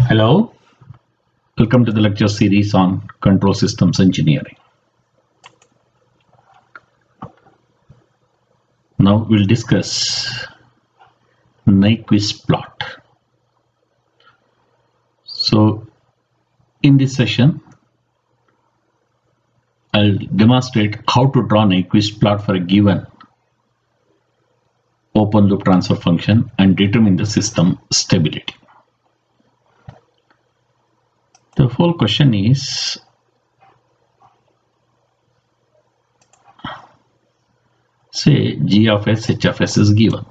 Hello, welcome to the lecture series on control systems engineering. Now we'll discuss Nyquist plot. So in this session, I'll demonstrate how to draw Nyquist plot for a given open loop transfer function and determine the system stability. The whole question is, say g of s, h of s is given.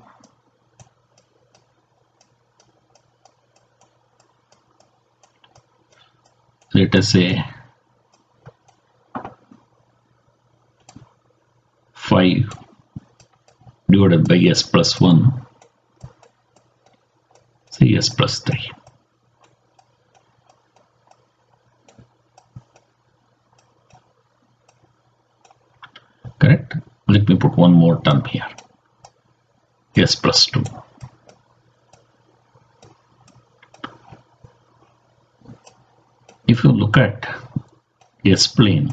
Let us say 5 divided by s plus 1, say s plus 3. Correct? Let me put one more term here, s plus 2. If you look at S plane,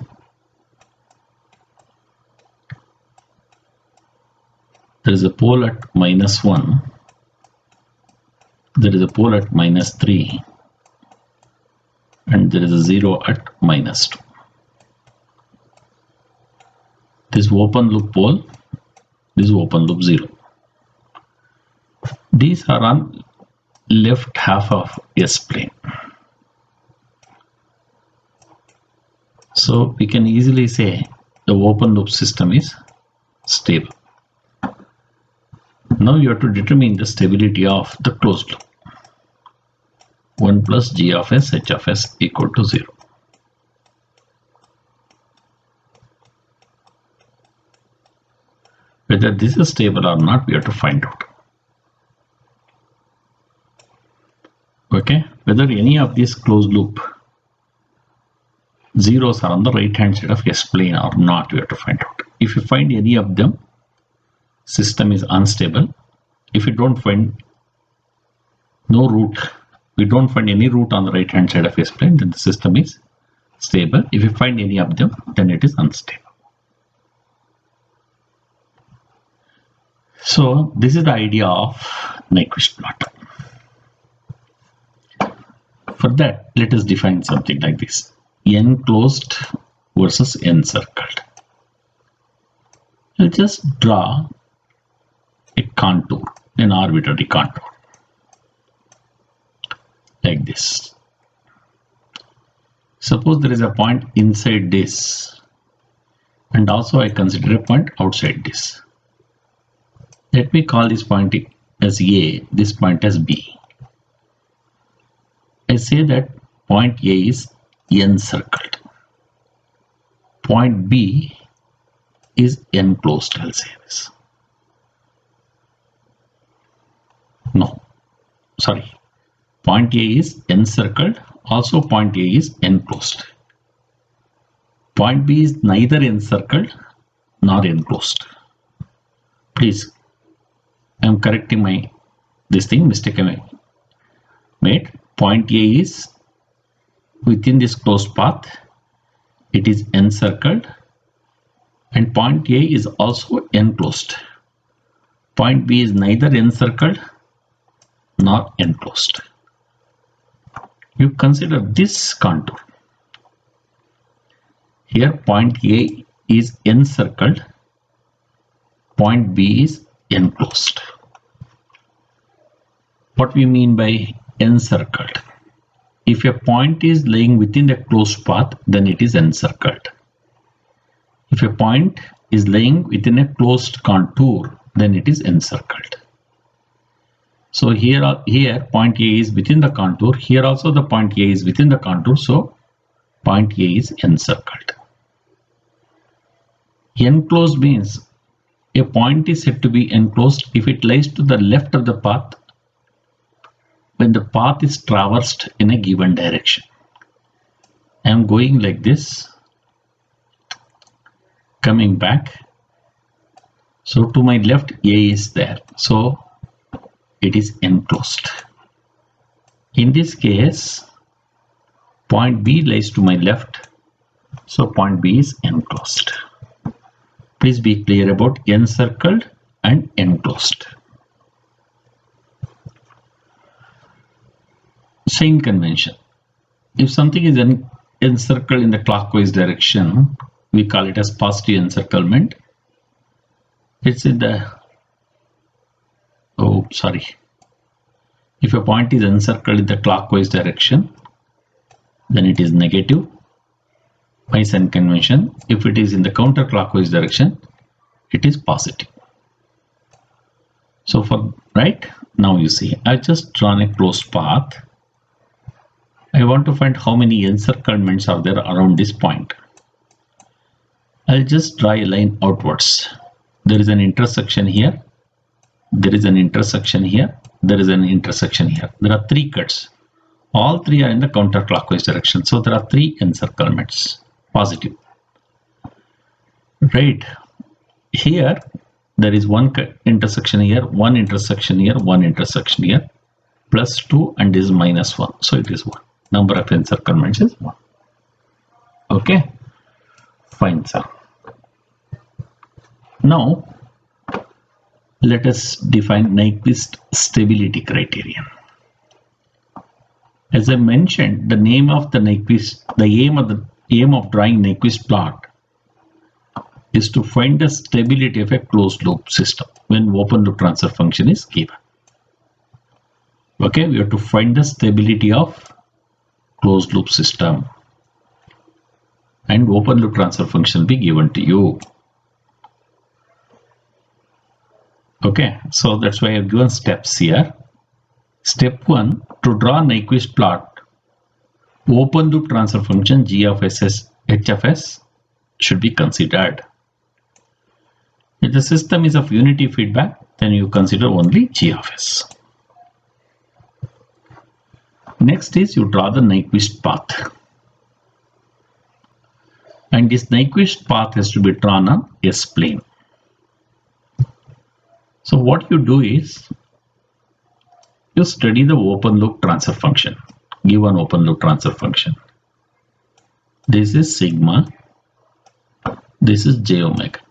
there is a pole at -1, there is a pole at -3, and there is a 0 at -2. This open loop pole, this open loop 0. These are on left half of S plane. So we can easily say the open loop system is stable. Now you have to determine the stability of the closed loop. 1 plus g of s, h of s equal to 0. Whether this is stable or not, we have to find out. Okay, whether any of these closed loop zeros are on the right hand side of S plane or not, we have to find out. If you find any of them, system is unstable. If you don't find no root, we don't find any root on the right hand side of S plane, then the system is stable. If you find any of them, then it is unstable. So this is the idea of Nyquist plot. For that, let us define something like this: enclosed versus encircled. I'll just draw a contour, an arbitrary contour, like this. Suppose there is a point inside this, and also I consider a point outside this. Let me call this point as A, this point as B. I say that point A is encircled. Point B is enclosed, I'll say this. No, sorry. Point A is encircled, also point A is enclosed. Point B is neither encircled nor enclosed. Please, I am correcting mistake I made. Point A is within this closed path, it is encircled, and point A is also enclosed. Point B is neither encircled nor enclosed. You consider this contour. Here point A is encircled, point B is enclosed. What we mean by encircled? If a point is lying within the closed path, then it is encircled. If a point is lying within a closed contour, then it is encircled. So here point A is within the contour. Here also the point A is within the contour. So point A is encircled. Enclosed means a point is said to be enclosed if it lies to the left of the path when the path is traversed in a given direction. I am going like this, coming back. So to my left A is there. So it is enclosed. In this case, point B lies to my left, so point B is enclosed. Please be clear about encircled and enclosed. Chain convention. If something is encircled in the clockwise direction, we call it as positive encirclement. It's in the, if a point is encircled in the clockwise direction, then it is negative by sign convention. If it is in the counterclockwise direction, it is positive. So for right now, you see, I just drawn a closed path. I want to find how many encirclements are there around this point. I'll just draw a line outwards. There is an intersection here. There is an intersection here. There is an intersection here. There are three cuts. All three are in the counterclockwise direction. So there are three encirclements, positive. Right. Here, there is one intersection here, one intersection here, one intersection here, plus 2 and is minus 1. So it is 1. Number of encirclements is 1. Okay. Fine, sir. Now, let us define Nyquist stability criterion. As I mentioned, the name of the Nyquist, the aim of drawing Nyquist plot is to find the stability of a closed loop system when open loop transfer function is given. Okay, we have to find the stability of closed loop system and open loop transfer function will be given to you. Okay, so that's why I have given steps here. Step 1, to draw Nyquist plot, open loop transfer function g of s, h of s should be considered. If the system is of unity feedback, then you consider only g of s. Next is you draw the Nyquist path. And this Nyquist path has to be drawn on S plane. So what you do is, you study the open loop transfer function. Give an open loop transfer function. This is sigma. This is j omega.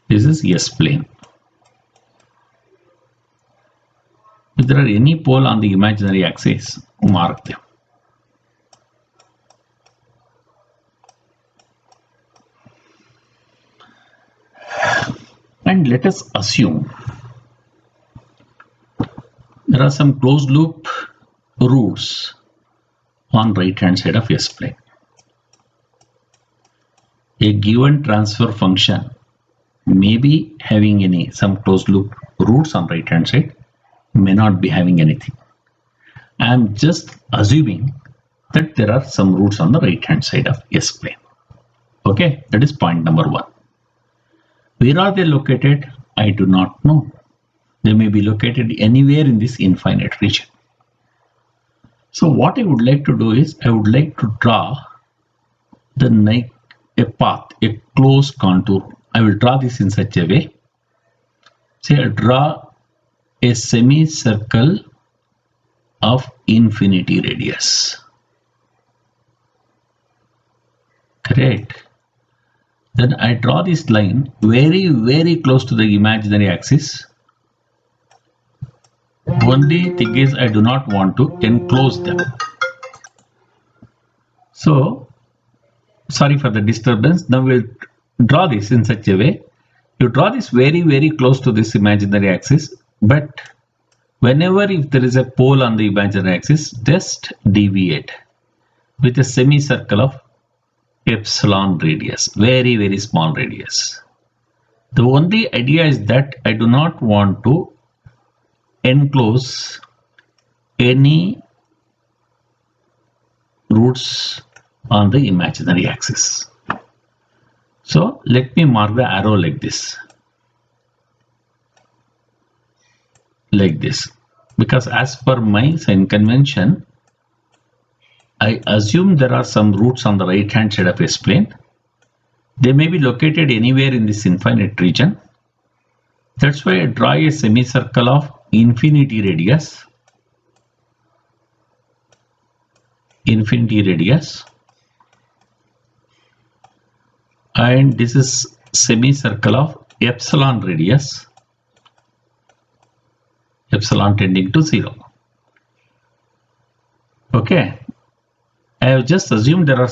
This is S plane. If there are any pole on the imaginary axis, mark them. And let us assume there are some closed loop roots on right hand side of S plane. A given transfer function may be having some closed loop roots on right hand side, may not be having anything. I am just assuming that there are some roots on the right hand side of S plane. Okay, that is point number 1. Where are they located? I do not know. They may be located anywhere in this infinite region. So what I would like to do is, I would like to draw a path, a closed contour. I will draw this in such a way. Say I draw a semicircle of infinity radius. Correct. Then I draw this line very, very close to the imaginary axis. Only thing is, I do not want to enclose them. So, sorry for the disturbance. Now we'll draw this in such a way. You draw this very, very close to this imaginary axis, but whenever if there is a pole on the imaginary axis, just deviate with a semicircle of epsilon radius, very, very small radius. The only idea is that I do not want to enclose any roots on the imaginary axis. So let me mark the arrow like this, because as per my sign convention, I assume there are some roots on the right hand side of S plane. They may be located anywhere in this infinite region. That's why I draw a semicircle of infinity radius, and this is semicircle of epsilon radius, epsilon tending to 0. Okay, I have just assumed there are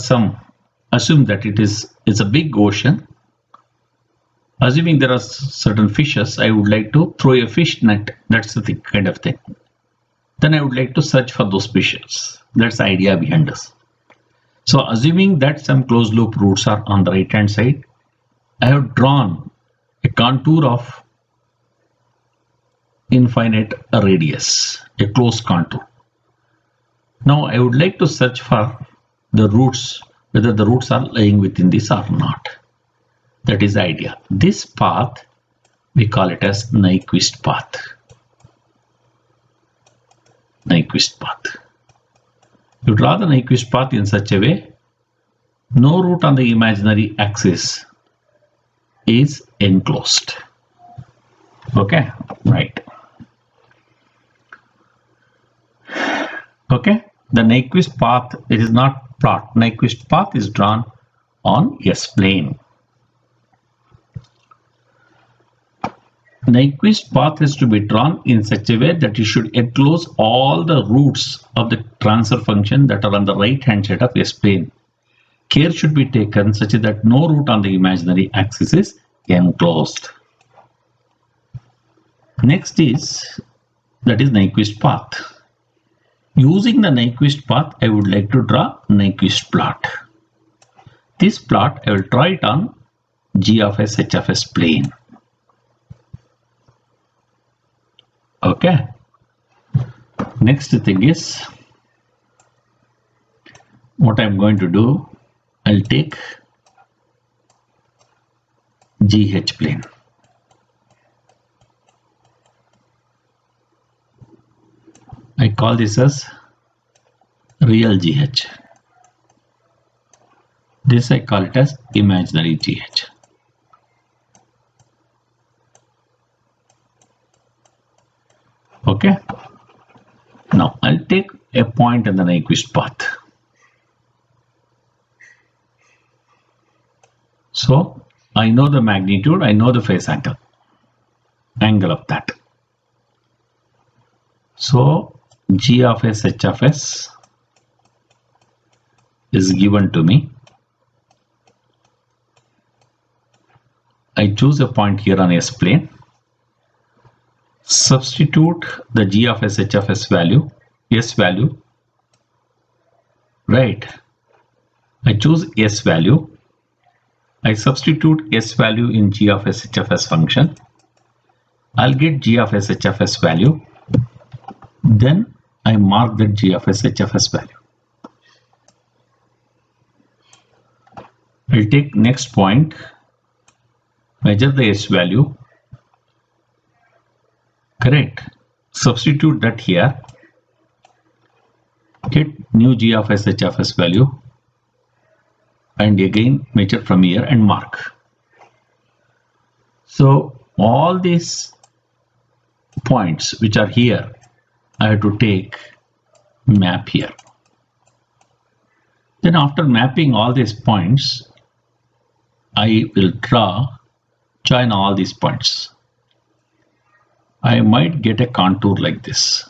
assume that it's a big ocean. Assuming there are certain fishes, I would like to throw a fish net. That's the kind of thing. Then I would like to search for those fishes. That's the idea behind this. So assuming that some closed loop roots are on the right hand side, I have drawn a contour of infinite radius, a closed contour. Now I would like to search for the roots, whether the roots are lying within this or not. That is the idea. This path, we call it as Nyquist path. Nyquist path. You draw the Nyquist path in such a way, no root on the imaginary axis is enclosed. Okay, right. Okay, the Nyquist path, it is not plot. Nyquist path is drawn on S-plane. Nyquist path is to be drawn in such a way that it should enclose all the roots of the transfer function that are on the right hand side of S-plane. Care should be taken such that no root on the imaginary axis is enclosed. Next is, that is Nyquist path. Using the Nyquist path, I would like to draw Nyquist plot. This plot, I will draw it on G of S, H of S plane. Okay. Next thing is, what I'm going to do, I'll take GH plane. I call this as real GH. This I call it as imaginary GH. Okay. Now I'll take a point in the Nyquist path. So I know the magnitude, I know the phase angle of that. So G of S, H of S is given to me. I choose a point here on S plane. Substitute the G of S, H of S value, S value, right? I choose S value. I substitute S value in G of S, H of S function. I'll get G of S, H of S value. Then I mark that G of S, H of S value. I'll take next point, measure the S value. Correct. Substitute that here. Get new G of S, H of S value. And again measure from here and mark. So all these points which are here, I have to take map here. Then after mapping all these points, I will join all these points. I might get a contour like this.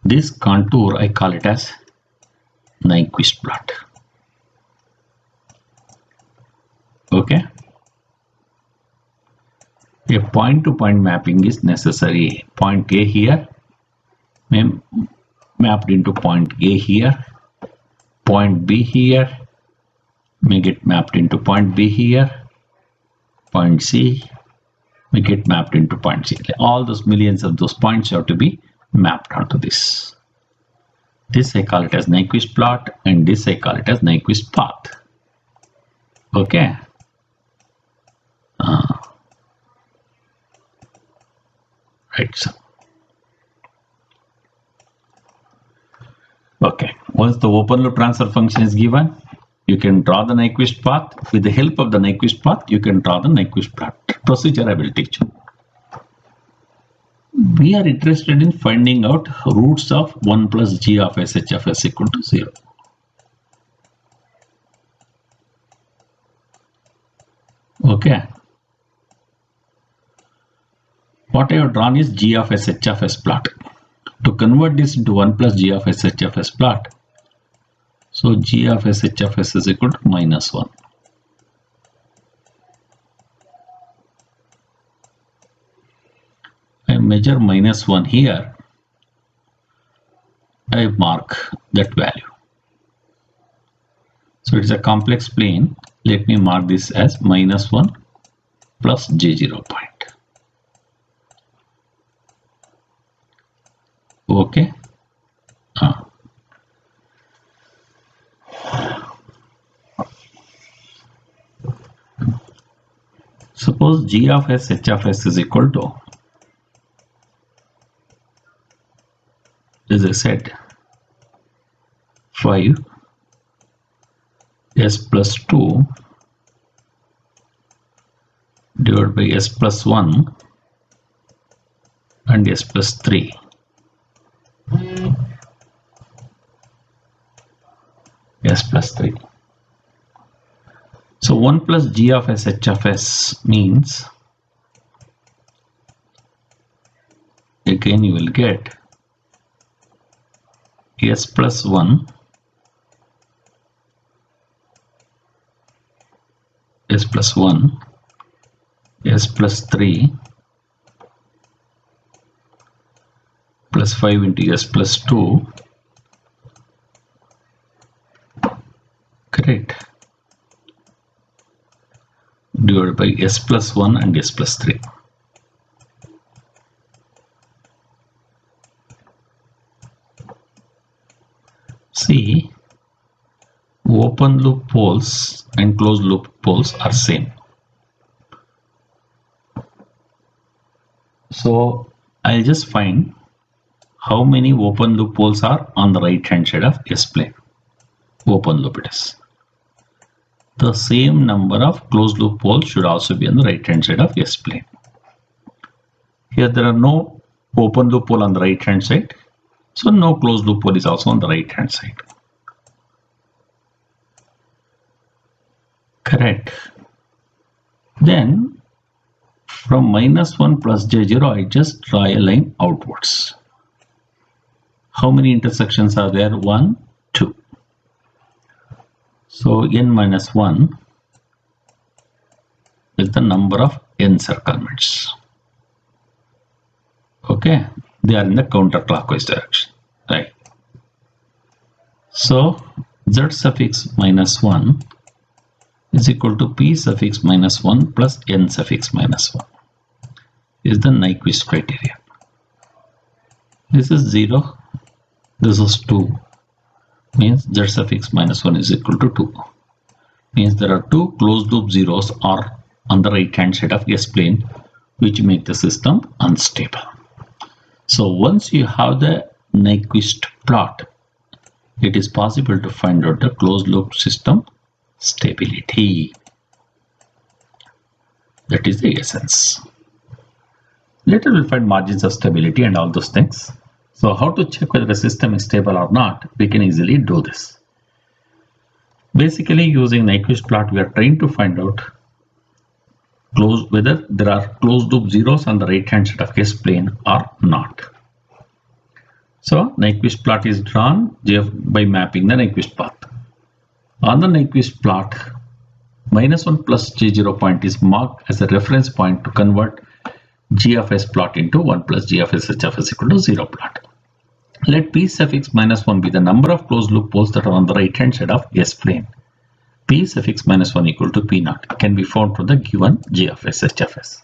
This contour I call it as Nyquist plot. Okay. A point-to-point mapping is necessary. Point A here may mapped into point A here. Point B here may get mapped into point B here. Point C may get mapped into point C. All those millions of those points have to be mapped onto this. This I call it as Nyquist plot, and this I call it as Nyquist path. Okay. Right. So. Okay. Once the open loop transfer function is given, you can draw the Nyquist path. With the help of the Nyquist path, you can draw the Nyquist plot. Procedure I will teach you. We are interested in finding out roots of 1 plus g of SHFS equal to 0. Okay. What I have drawn is g of SHFS plot. To convert this into 1 plus g of SHFS plot, so g of SHFS is equal to minus 1. I measure minus 1 here. I mark that value. So it is a complex plane. Let me mark this as minus 1 plus j0 point. Okay. Suppose g of s h of s is equal to, as I said, 5 s plus 2 divided by s plus 1 and s plus 3. S plus 3. So 1 plus g of s h of s means, again you will get s plus 1, s plus 1, s plus 3 plus 5 into s plus 2, correct, divided by s plus 1 and s plus 3. See, open loop poles and closed loop poles are same. So I'll just find how many open loop poles are on the right hand side of S plane. Open loop it is. The same number of closed loop poles should also be on the right hand side of S plane. Here there are no open loop pole on the right hand side, so no closed loop pole is also on the right hand side. Correct. Then from minus 1 plus j0 I just draw a line outwards. How many intersections are there? 1, 2. So n minus 1 is the number of encirclements. Okay, they are in the counterclockwise direction, right? So z suffix minus 1 is equal to p suffix minus 1 plus n suffix minus 1 is the Nyquist criterion. This is 0, this is 2, means z suffix minus 1 is equal to 2. Means there are two closed loop zeros are on the right hand side of S plane, which make the system unstable. So once you have the Nyquist plot, it is possible to find out the closed loop system stability. That is the essence. Later we'll find margins of stability and all those things. So how to check whether the system is stable or not, we can easily do this. Basically using Nyquist plot, we are trying to find out whether there are closed loop zeros on the right hand side of S plane or not. So Nyquist plot is drawn by mapping the Nyquist path. On the Nyquist plot, minus 1 plus j0 point is marked as a reference point to convert g of s plot into 1 plus g of s h of s equal to 0 plot. Let p suffix minus 1 be the number of closed loop poles that are on the right hand side of S plane. P suffix minus 1 equal to p naught can be found from the given g of s h of s.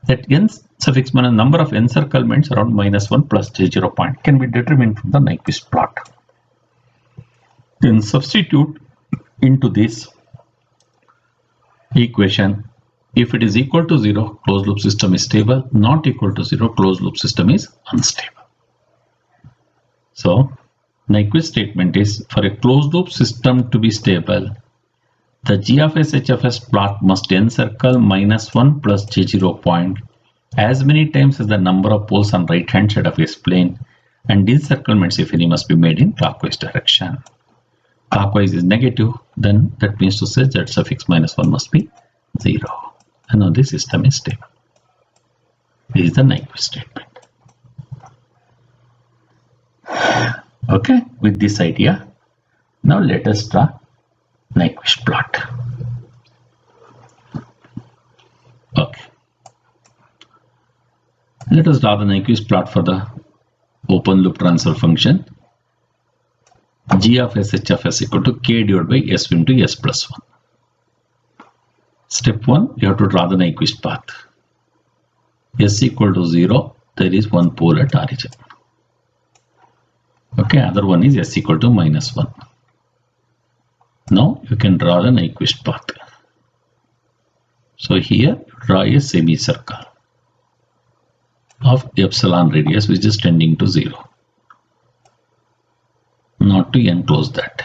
That n suffix minus number of encirclements around minus 1 plus j0 point can be determined from the Nyquist plot. Then substitute into this equation. If it is equal to 0, closed loop system is stable. Not equal to 0, closed loop system is unstable. So Nyquist statement is, for a closed loop system to be stable, the g of s h of s plot must encircle minus 1 plus j0 point as many times as the number of poles on right hand side of S-plane, and encirclements if any must be made in clockwise direction. Clockwise is negative, then that means to say z suffix -1 must be 0. And now the system is stable. This is the Nyquist statement. Okay, with this idea, now let us draw Nyquist plot. Okay. Let us draw the Nyquist plot for the open loop transfer function g of s h of s equal to k divided by s into s plus 1. Step 1, you have to draw the Nyquist path. S equal to 0, there is one pole at origin. Okay, other one is s equal to -1. Now you can draw the Nyquist path. So here draw a semicircle of epsilon radius which is tending to 0. Not to enclose that.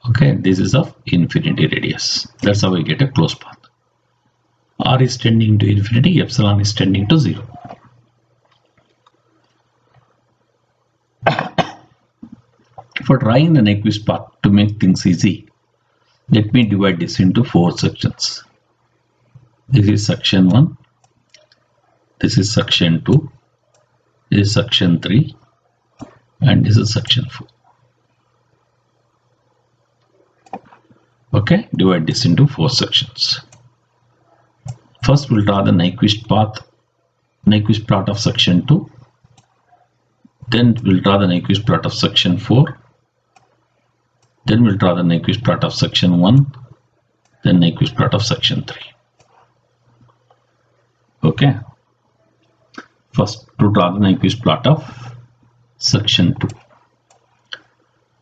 Okay, this is of infinity radius. That's how we get a closed path. R is tending to infinity, epsilon is tending to 0. For drawing the Nyquist path, to make things easy, let me divide this into 4 sections. This is section 1, this is section 2, this is section 3, and this is section 4. Okay, divide this into 4 sections. First we'll draw the Nyquist path, Nyquist plot of section 2. Then we'll draw the Nyquist plot of section 4. Then we'll draw the Nyquist plot of section 1. Then Nyquist plot of section 3. Okay. First to draw the Nyquist plot of section 2.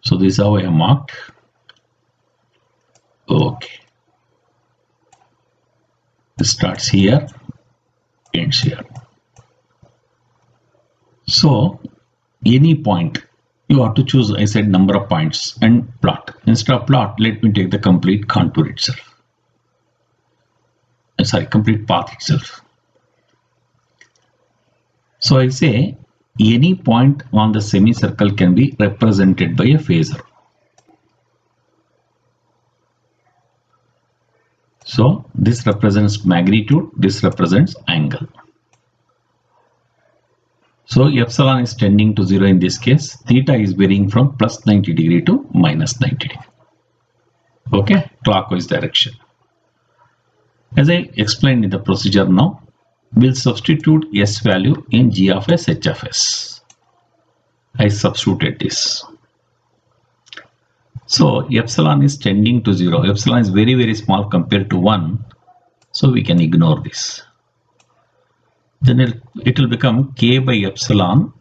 So this is how I have marked. Okay. It starts here, ends here. So any point you have to choose, I said, number of points and plot. Instead of plot, let me take the complete contour itself. Sorry, complete path itself. So I say any point on the semicircle can be represented by a phasor. So this represents magnitude, this represents angle. So epsilon is tending to 0 in this case. Theta is varying from plus 90 degree to minus 90 degree. Okay, clockwise direction. As I explained in the procedure now, we'll substitute s value in g of s, h of s. I substituted this. So epsilon is tending to 0. Epsilon is very, very small compared to 1. So we can ignore this. Then it will become k by epsilon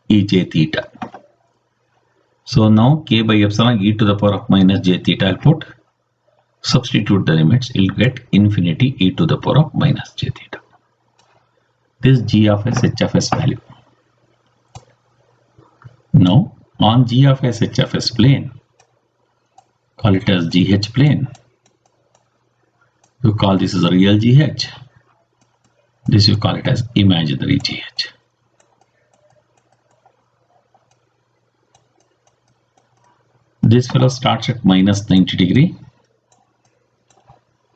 ej theta. So now k by epsilon e to the power of minus j theta I'll put. Substitute the limits. You'll get infinity e to the power of minus j theta. This is g of s, h of s value. Now on g of s, h of s plane, call it as GH plane. You call this as a real GH. This you call it as imaginary GH. This fellow starts at minus 90 degree,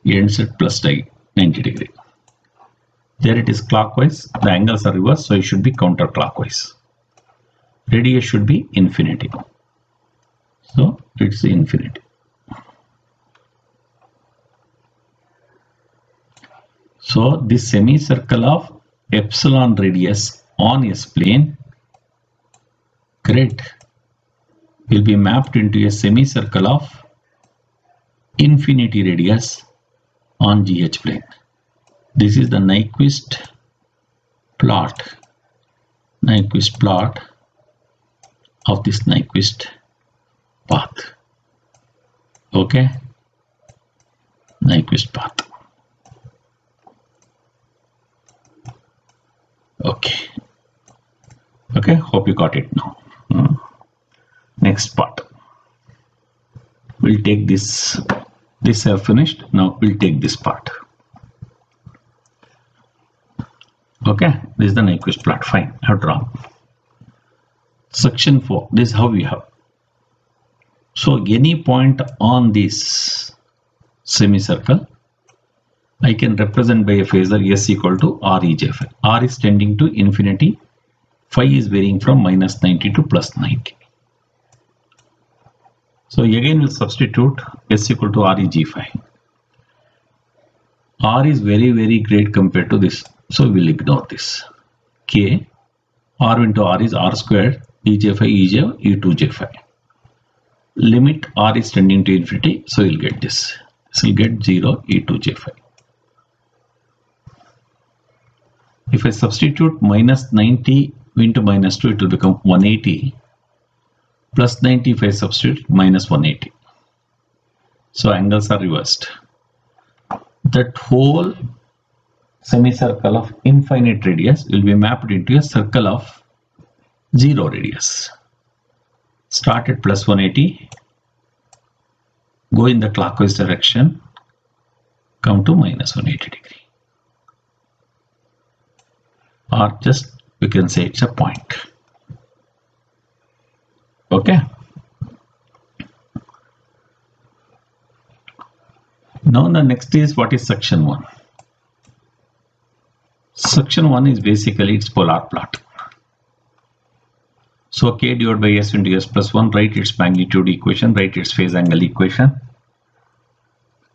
ends at plus 90 degree. There it is clockwise, the angles are reversed, so it should be counterclockwise. Radius should be infinity. So it's infinity. So this semicircle of epsilon radius on S plane, great, will be mapped into a semicircle of infinity radius on GH plane. This is the Nyquist plot of this Nyquist path. Okay, Nyquist path. Okay, hope you got it now. Next part, we'll take this This I have finished. Now we'll take this part. Okay, this is the Nyquist plot. Fine, I have drawn. Section 4. This is how we have. So any point on this semicircle, I can represent by a phasor S equal to R e j phi. R is tending to infinity. Phi is varying from minus 90 to plus 90. So again we'll substitute S equal to R e g phi. R is very great compared to this. So we'll ignore this. K, R into R is R squared, e j phi e j, e2 j phi. Limit R is tending to infinity. So you'll get this. So you'll get 0 e2 j phi. If I substitute minus 90 into minus 2, it will become 180. Plus 90 if I substitute minus 180. So angles are reversed. That whole semicircle of infinite radius will be mapped into a circle of 0 radius. Start at plus 180. Go in the clockwise direction. Come to minus 180 degree. Or just we can say it's a point. Okay. Now the next is what is section 1. Section 1 is basically its polar plot. So k divided by s into s plus 1, write its magnitude equation, write its phase angle equation.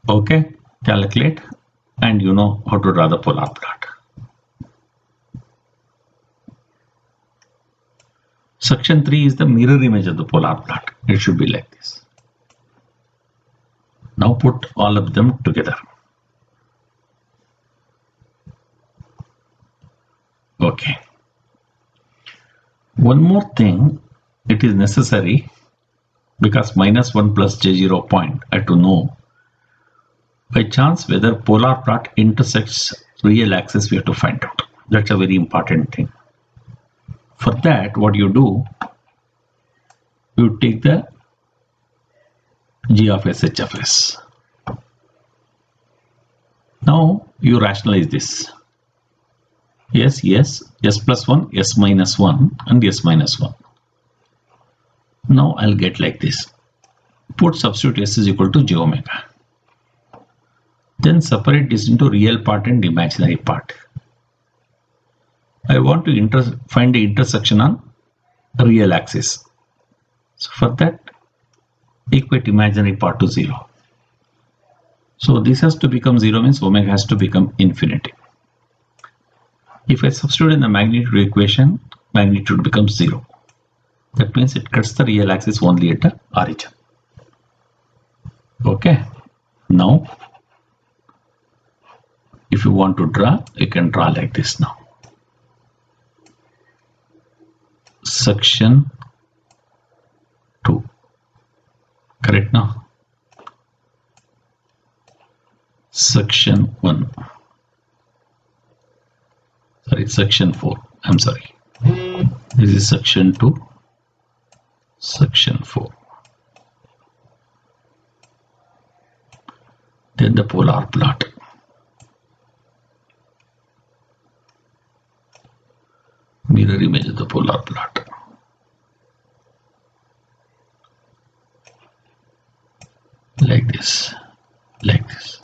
Okay, calculate, and you know how to draw the polar plot. Section 3 is the mirror image of the polar plot. It should be like this. Now put all of them together. Okay. One more thing, it is necessary because minus 1 plus j0 point, I have to know by chance whether polar plot intersects real axis. We have to find out. That's a very important thing. For that, what you do, you take the g of s, h of s. Now you rationalize this. Yes, s plus 1, s minus 1 and s minus 1. Now I'll get like this. Put substitute s is equal to j omega. Then separate this into real part and imaginary part. I want to find the intersection on the real axis. So for that, equate imaginary part to 0. So this has to become 0 means omega has to become infinity. If I substitute in the magnitude equation, magnitude becomes 0. That means it cuts the real axis only at the origin. Okay. Now, if you want to draw, you can draw like this now. Section 2. Correct now? Section 1. Sorry, section 4. I'm sorry. This is section 2. Section 4. Then the polar plot. Mirror image of the polar plot. Like this. Like this.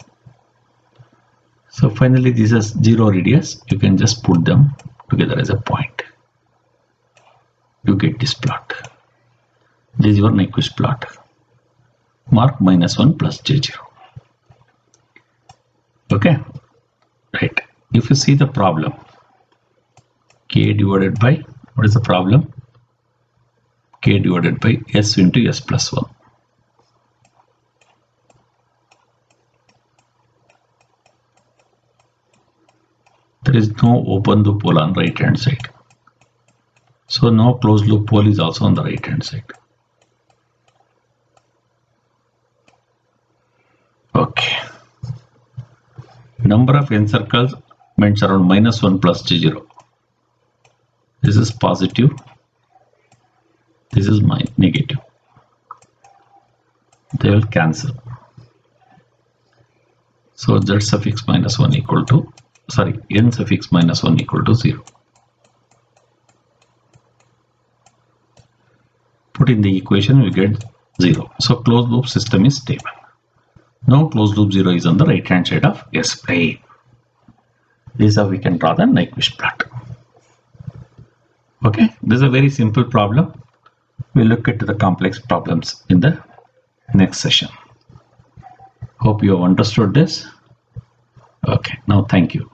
So finally this is 0 radius. You can just put them together as a point. You get this plot. This is your Nyquist plot. Mark minus 1 plus j0. Okay. Right. If you see the problem, k divided by, what is the problem? K divided by s into s plus 1. There is no open loop pole on right hand side. So no closed loop pole is also on the right hand side. Okay. Number of ncircles means around minus 1 plus j0. This is positive. This is negative. They will cancel. So z suffix minus 1 equal to, sorry, n suffix minus 1 equal to 0. Put in the equation, we get 0. So closed loop system is stable. Now closed loop 0 is on the right hand side of S plane. This is how we can draw the Nyquist plot. Okay, this is a very simple problem. We'll look at the complex problems in the next session. Hope you have understood this. Okay, now thank you.